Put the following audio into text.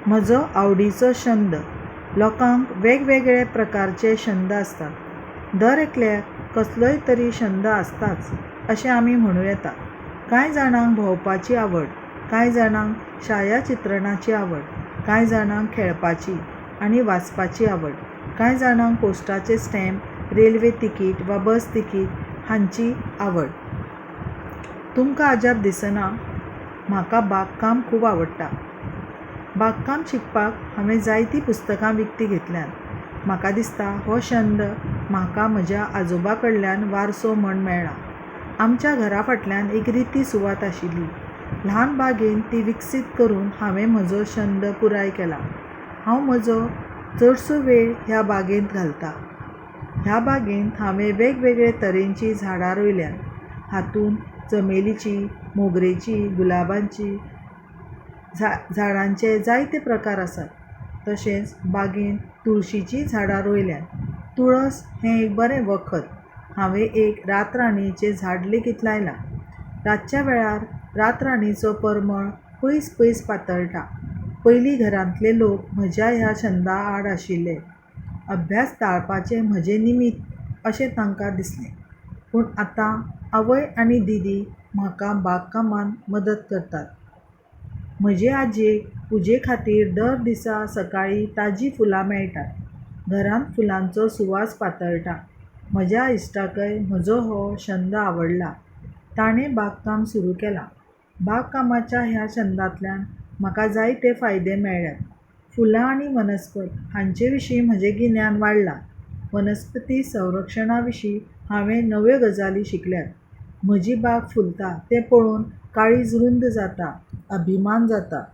म्हजो आवडीचो छंद. लोकांक वेगवेगळे प्रकारचे छंद असतात. दर एकल्याक कसलोय तरी छंद आसताच अशें आमी म्हणूं येता. कांय जाणांक भोंवपाची आवड, कांय जाणांक छायाचित्रणाची आवड, कांय जाणांक खेळपाची आनी वाचपाची आवड, कांय जाणांक पोस्टाचे स्टॅम्प, रेल्वे तिकीट वा बस तिकीट हांची आवड. तुमकां अजाप दिसना, म्हाका बागकाम खूब आवडटा. बागकाम शिकपाक हांवें जायतीं पुस्तकां विकतीं घेतल्यात. म्हाका दिसता हो छंद म्हाका म्हज्या आजोबा कडल्यान वारसो म्हूण मेळ्ळा. आमच्या घरा फाटल्यान एक रिती सुवात आशिल्ली. ल्हान बागेंत ती विकसीत करून हांवें म्हजो छंद पुराय केला. हांव म्हजो चडसो वेळ ह्या बागेंत घालतां. ह्या बागेंत हांवें वेगवेगळे तरेचीं झाडां रोयल्यात. हातूंत चमेलीची, मोगरेची, गुलाबांची झाडांचे जायते प्रकार आसात. तशेंच बागेंत तुळशीचीं झाडां रोयल्यात. तुळस हें एक बरें वखद. हांवें एक रातराणीचें झाड लेगीत लायलां. रातच्या वेळार रातराणीचो परमळ पयस पयस पातळटा. पयलीं घरांतले लोक म्हज्या ह्या छंदा आड आशिल्ले. अभ्यास टाळपाचें म्हजें निमित्त अशें तांकां दिसलें. पूण आतां आवय आनी दीदी म्हाका बागकामांत मदत करतात. म्हजे आजयेक पुजे खातीर दर दिसा सकाळीं ताजीं फुलां मेळटात. घरांत फुलांचो सुवास पातळटा. म्हज्या इश्टाकय म्हजो हो छंद आवडला. ताणें बागकाम सुरू केलां. बागकामाच्या ह्या छंदांतल्यान म्हाका जायते फायदे मेळ्ळ्यात. फुलां आनी वनस्पत हांचे विशीं म्हजें गिन्यान वाडलां. वनस्पती संरक्षणा विशीं हांवें नव्यो गजाली शिकल्यात. म्हजी बाग फुलता तें पळोवन काळीज रुंद जाता, अभिमान जाता.